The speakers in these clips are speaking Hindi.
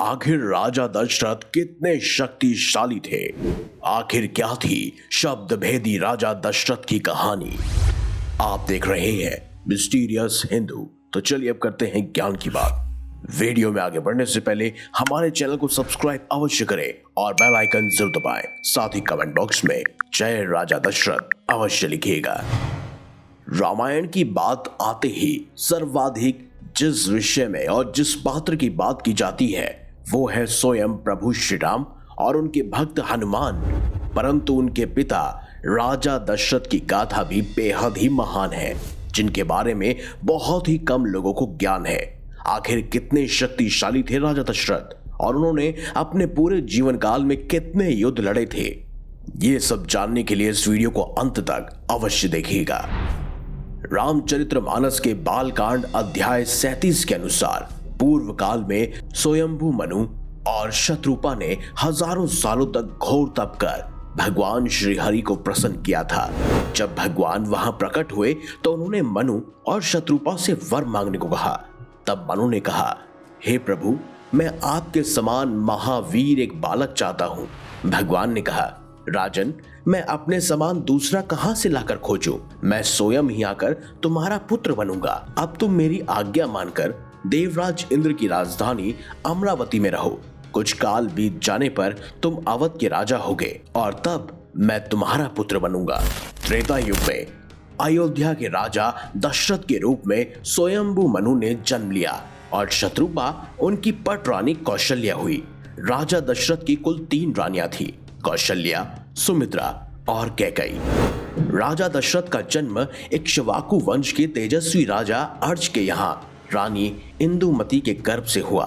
आखिर राजा दशरथ कितने शक्तिशाली थे? आखिर क्या थी शब्द भेदी राजा दशरथ की कहानी? आप देख रहे हैं मिस्टीरियस हिंदू। तो चलिए अब करते हैं ज्ञान की बात। वीडियो में आगे बढ़ने से पहले हमारे चैनल को सब्सक्राइब अवश्य करें और बेल आइकन जरूर दबाएं। साथ ही कमेंट बॉक्स में जय राजा दशरथ अवश्य लिखिएगा। रामायण की बात आते ही सर्वाधिक जिस विषय में और जिस पात्र की बात की जाती है वो है स्वयं प्रभु श्री राम और उनके भक्त हनुमान। परंतु उनके पिता राजा दशरथ की गाथा भी बेहद ही महान है, जिनके बारे में बहुत ही कम लोगों को ज्ञान है। आखिर कितने शक्तिशाली थे राजा दशरथ और उन्होंने अपने पूरे जीवन काल में कितने युद्ध लड़े थे, ये सब जानने के लिए इस वीडियो को अंत तक अवश्य देखिएगा। रामचरितमानस के बालकांड अध्याय 37 के अनुसार पूर्व काल में स्वयंभू मनु और शत्रुपा ने हजारों सालों तक घोर तप कर भगवान श्री हरि को प्रसन्न किया था। जब भगवान वहां प्रकट हुए तो उन्होंने मनु और शत्रुपा से वर मांगने को कहा। तब मनु ने कहा, हे प्रभु, मैं आपके समान महावीर एक बालक चाहता हूँ। भगवान ने कहा, राजन, मैं अपने समान दूसरा कहां से लाकर खोजूं? मैं स्वयं ही आकर तुम्हारा पुत्र बनूंगा। अब तुम मेरी आज्ञा मानकर देवराज इंद्र की राजधानी अमरावती में रहो। कुछ काल बीत जाने पर तुम अवध के राजा होगे और तब मैं तुम्हारा पुत्र बनूंगा। त्रेता युग में अयोध्या के राजा दशरथ के रूप में स्वयंभू मनु ने जन्म लिया और शत्रुपा उनकी पट रानी कौशल्या हुई। राजा दशरथ की कुल 3 रानियां थी, कौशल्या, सुमित्रा और कैकेयी। राजा दशरथ का जन्म इक्ष्वाकु वंश के तेजस्वी राजा अर्ज के यहाँ रानी इंदुमती के गर्भ से हुआ।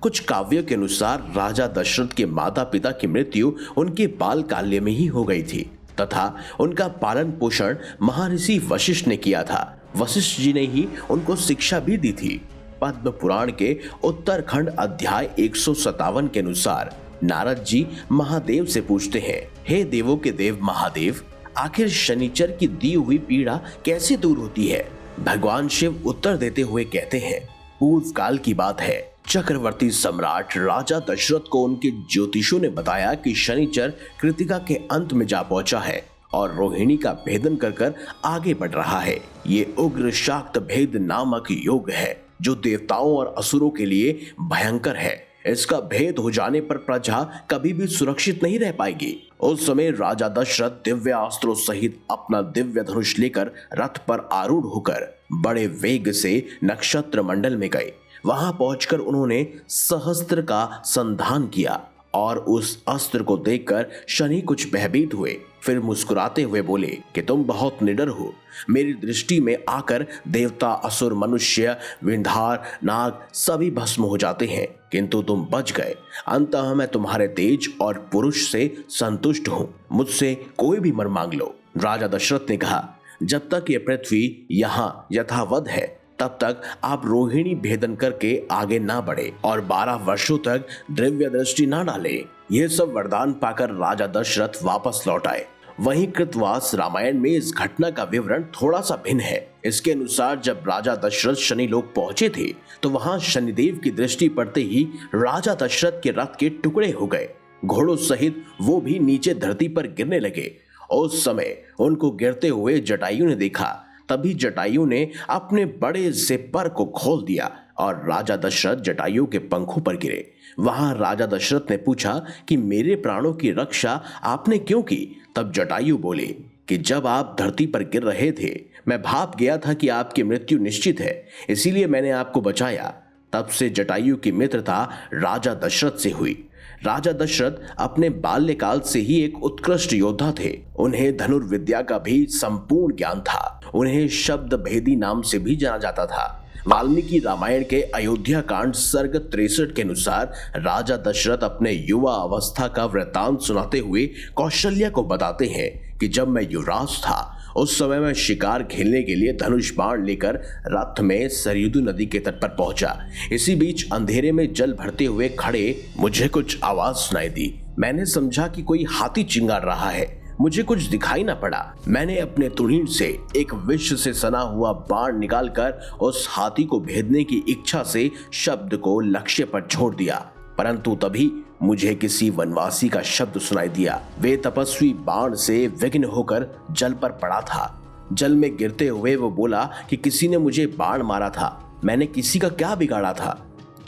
कुछ काव्यों के अनुसार राजा दशरथ के माता पिता की मृत्यु उनके बाल काल्य में ही हो गई थी तथा उनका पालन पोषण महर्षि वशिष्ठ ने किया था। वशिष्ठ जी ने ही उनको शिक्षा भी दी थी। पद्म पुराण के उत्तरखंड अध्याय 157 के अनुसार नारद जी महादेव से पूछते हैं, हे देवों के देव महादेव, आखिर शनिचर की दी हुई पीड़ा कैसे दूर होती है? भगवान शिव उत्तर देते हुए कहते हैं, पूर्व काल की बात है, चक्रवर्ती सम्राट राजा दशरथ को उनके ज्योतिषों ने बताया कि शनिचर कृतिका के अंत में जा पहुंचा है और रोहिणी का भेदन कर आगे बढ़ रहा है। ये उग्र शाक्त भेद नामक योग है जो देवताओं और असुरों के लिए भयंकर है। इसका भेद हो जाने पर प्रजा कभी भी सुरक्षित नहीं रह पाएगी। उस समय राजा दशरथ दिव्य अस्त्रों सहित अपना दिव्य धनुष लेकर रथ पर आरूढ़ होकर बड़े वेग से नक्षत्र मंडल में गए। वहां पहुंचकर उन्होंने सहस्त्र का संधान किया और उस अस्त्र को देखकर शनि कुछ भयभीत हुए। फिर मुस्कुराते हुए बोले कि तुम बहुत निडर हो। मेरी दृष्टि में आकर देवता, असुर, मनुष्य, विंध्यार, नाग सभी भस्म हो जाते हैं, किंतु तुम बच गए। अंततः मैं तुम्हारे तेज और पुरुष से संतुष्ट हूँ। मुझसे कोई भी वर मांग लो। राजा दशरथ ने कहा, जब तक ये पृथ्वी यहाँ यथावत है तब तक आप रोहिणी भेदन करके आगे ना बढ़े और 12 वर्षों तक दिव्य दृष्टि ना डाले। ये सब वरदान पाकर राजा दशरथ वापस लौट आए। वहीं कृतवास रामायण में इस घटना का विवरण थोड़ा सा भिन्न है। इसके अनुसार जब राजा दशरथ शनि लोक पहुंचे थे तो वहां शनिदेव की दृष्टि पड़ते ही राजा दशरथ के रथ के टुकड़े हो गए। घोड़ों सहित वो भी नीचे धरती पर गिरने लगे। उस समय उनको गिरते हुए जटायु ने देखा। तभी जटायु ने अपने बड़े से पर को खोल दिया और राजा दशरथ जटायु के पंखों पर गिरे। वहां राजा दशरथ ने पूछा कि मेरे प्राणों की रक्षा आपने क्यों की? तब जटायु बोले कि जब आप धरती पर गिर रहे थे मैं भाप गया था कि आपकी मृत्यु निश्चित है, इसीलिए मैंने आपको बचाया। तब से जटायु की मित्रता राजा दशरथ से हुई। राजा दशरथ अपने बाल्यकाल से ही एक उत्कृष्ट योद्धा थे। उन्हें धनुर्विद्या का भी संपूर्ण ज्ञान था। उन्हें शब्द भेदी नाम से भी जाना जाता था। वाल्मीकि रामायण के अयोध्या कांड सर्ग 63 के अनुसार राजा दशरथ अपने युवा अवस्था का वृतांत सुनाते हुए कौशल्या को बताते हैं कि जब मैं युवराज था उस समय मैं शिकार खेलने के लिए धनुष बाण लेकर रथ में सरयू नदी के तट पर पहुंचा। इसी बीच अंधेरे में जल भरते हुए खड़े मुझे कुछ आवाज सुनाई दी। मैंने समझा कि कोई हाथी चिंगार रहा है। मुझे कुछ दिखाई न पड़ा। मैंने अपने तुरीन से एक विष से सना हुआ बाण निकालकर उस हाथी को भेदने की इच्छा से शब्द को लक्ष्य पर छोड़ दिया। परंतु तभी मुझे किसी वनवासी का शब्द सुनाई दिया। वे तपस्वी बाण से विघ्न होकर जल पर पड़ा था। जल में गिरते हुए वो बोला कि किसी ने मुझे बाण मारा था, मैंने किसी का क्या बिगाड़ा था।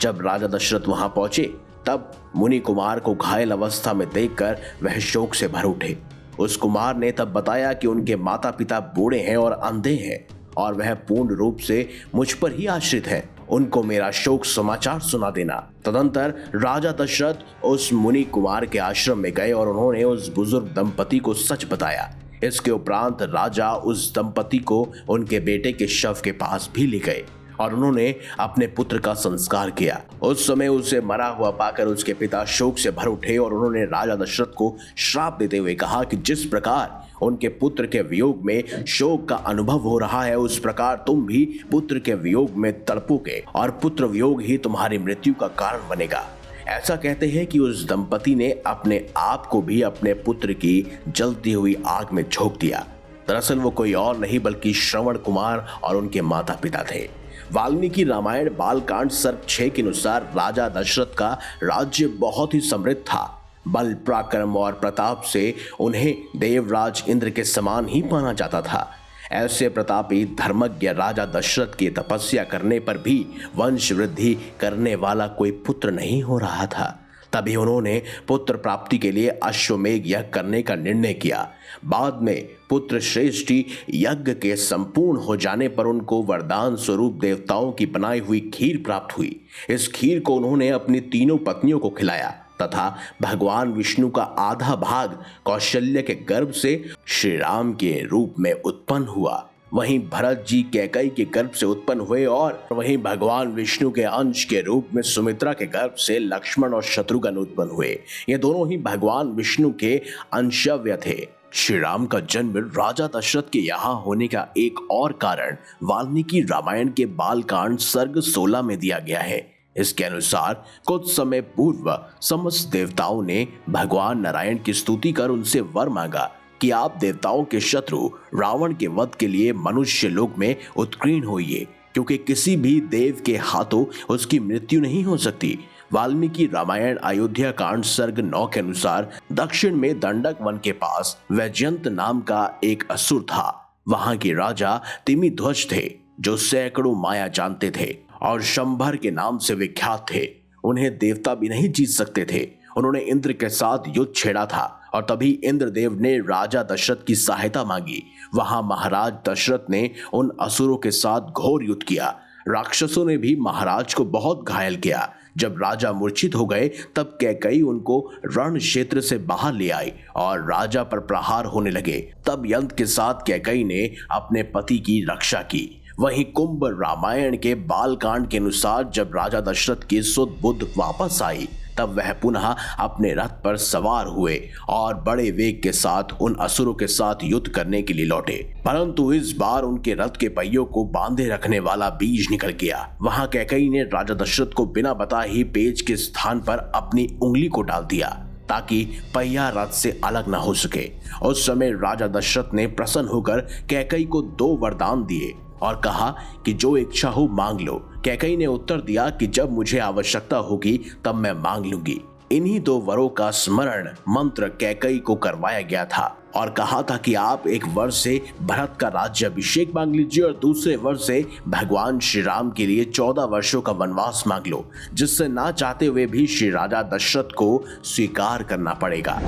जब राजा दशरथ वहां पहुंचे तब मुनि कुमार को घायल अवस्था में देखकर वह शोक से भर उठे। उस कुमार ने तब बताया कि उनके माता पिता बूढ़े हैं और अंधे हैं और वह पूर्ण रूप से मुझ पर ही आश्रित है। उनको मेरा शोक समाचार सुना देना। तदंतर राजा दशरथ उस मुनि कुमार के आश्रम में गए और उन्होंने उस बुजुर्ग दंपति को सच बताया। इसके उपरांत राजा उस दंपति को उनके बेटे के शव के पास भी ले गए और उन्होंने अपने पुत्र का संस्कार किया। उस समय उसे मरा हुआ पाकर उसके पिता शोक से भर उठे और उन्होंने राजा दशरथ को श्राप देते हुए कहा कि जिस प्रकार उनके पुत्र के वियोग में शोक का अनुभव हो रहा है, उस प्रकार तुम भी पुत्र के वियोग में तड़पोगे और पुत्र वियोग ही तुम्हारी मृत्यु का कारण बनेगा। ऐसा कहते हैं कि उस दंपति ने अपने आप को भी अपने पुत्र की जलती हुई आग में झोंक दिया। दरअसल वो कोई और नहीं बल्कि श्रवण कुमार और उनके माता पिता थे। वाल्मीकि रामायण बालकांड सर्ग 6 के अनुसार राजा दशरथ का राज्य बहुत ही समृद्ध था। बल पराक्रम और प्रताप से उन्हें देवराज इंद्र के समान ही माना जाता था। ऐसे प्रतापी धर्मज्ञ राजा दशरथ की तपस्या करने पर भी वंश वृद्धि करने वाला कोई पुत्र नहीं हो रहा था। तभी उन्होंने पुत्र प्राप्ति के लिए अश्वमेध यज्ञ करने का निर्णय किया। बाद में पुत्र श्रेष्ठी यज्ञ के संपूर्ण हो जाने पर उनको वरदान स्वरूप देवताओं की बनाई हुई खीर प्राप्त हुई। इस खीर को उन्होंने अपनी तीनों पत्नियों को खिलाया तथा भगवान विष्णु का आधा भाग कौशल्य के गर्भ से श्री राम के रूप में उत्पन्न हुआ। वहीं भरत जी कैकई के गर्भ से उत्पन्न हुए और वहीं भगवान विष्णु के अंश के रूप में सुमित्रा के गर्भ से लक्ष्मण और शत्रुघ्न उत्पन्न हुए। ये दोनों ही भगवान विष्णु के अंशव्य थे। श्री राम का जन्म राजा दशरथ के यहाँ होने का एक और कारण वाल्मीकि रामायण के बालकांड सर्ग 16 में दिया गया है। इसके अनुसार कुछ समय पूर्व समस्त देवताओं ने भगवान नारायण की स्तुति कर उनसे वर मांगा कि आप देवताओं के शत्रु रावण के वध के लिए मनुष्य लोक में उत्कीर्ण होइए, क्योंकि किसी भी देव के हाथों उसकी मृत्यु नहीं हो सकती। वाल्मीकि रामायण अयोध्या कांड सर्ग 9 के अनुसार दक्षिण में दंडक वन के पास वैजयंत नाम का एक असुर था। वहां के राजा तिमिध्वज थे जो सैकड़ों माया जानते थे और शंभर के नाम से विख्यात थे। उन्हें देवता भी नहीं जीत सकते थे। उन्होंने इंद्र के साथ युद्ध छेड़ा था और तभी इंद्रदेव ने राजा दशरथ की सहायता मांगी। वहां महाराज दशरथ ने उन असुरों के साथ घोर युद्ध किया। राक्षसों ने भी महाराज को बहुत घायल किया। जब राजा मूर्छित हो गए तब कैकई उनको रण क्षेत्र से बाहर ले आई और राजा पर प्रहार होने लगे। तब यंत्र के साथ कैकई ने अपने पति की रक्षा की। वहीं कुंभ रामायण के बालकांड के अनुसार जब राजा दशरथ की सुध बुद्ध वापस आई तब वह पुनः अपने रथ पर सवार हुए और बड़े वेग के साथ उन असुरों के साथ युद्ध करने के लिए लौटे। परंतु इस बार उनके रथ के पहियों को बांधे रखने वाला बीज निकल गया। वहां कैकई ने राजा दशरथ को बिना बताए ही पेज के स्थान पर अपनी उंगली को डाल दिया ताकि पहिया रथ से अलग न हो सके। उस समय राजा दशरथ ने प्रसन्न होकर कैकई को 2 वरदान दिए और कहा कि जो इच्छा हो मांग लो। कैकई ने उत्तर दिया कि जब मुझे आवश्यकता होगी तब मैं मांग लूंगी। इन्हीं 2 वरों का स्मरण मंत्र कैकई को करवाया गया था और कहा था कि आप एक वर से भरत का राज्य अभिषेक मांग लीजिए और दूसरे वर से भगवान श्री राम के लिए 14 वर्षों का वनवास मांग लो, जिससे ना चाहते हुए भी श्री राजा दशरथ को स्वीकार करना पड़ेगा।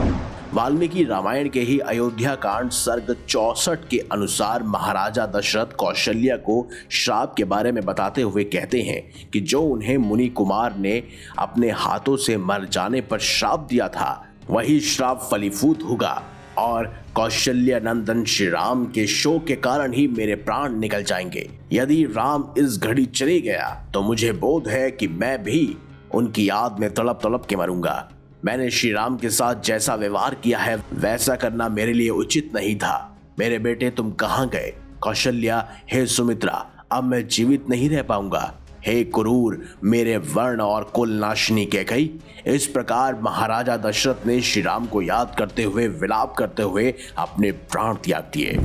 वाल्मीकि रामायण के ही अयोध्या कांड सर्ग 64 के अनुसार महाराजा दशरथ कौशल्या को श्राप के बारे में बताते हुए कहते हैं कि जो उन्हें मुनि कुमार ने अपने हाथों से मर जाने पर श्राप दिया था वही श्राप फलीभूत होगा और कौशल्या नंदन श्री राम के शोक के कारण ही मेरे प्राण निकल जाएंगे। यदि राम इस घड़ी चले गया तो मुझे बोध है कि मैं भी उनकी याद में तड़प तड़प के मरूंगा। मैंने श्री राम के साथ जैसा व्यवहार किया है वैसा करना मेरे लिए उचित नहीं था। मेरे बेटे तुम कहाँ गए? कौशल्या, हे सुमित्रा, अब मैं जीवित नहीं रह पाऊंगा। हे क्रूर, मेरे वर्ण और कुल नाशनी कैकई। इस प्रकार महाराजा दशरथ ने श्री राम को याद करते हुए, विलाप करते हुए अपने प्राण त्याग दिए।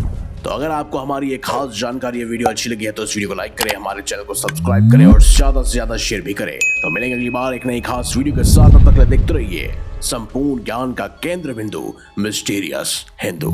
तो अगर आपको हमारी ये खास जानकारी, ये वीडियो अच्छी लगी है तो इस वीडियो को लाइक करें, हमारे चैनल को सब्सक्राइब करें और ज्यादा से ज्यादा शेयर भी करें। तो मिलेंगे अगली बार एक नई खास वीडियो के साथ। तब तक देखते रहिए संपूर्ण ज्ञान का केंद्र बिंदु मिस्टीरियस हिंदू।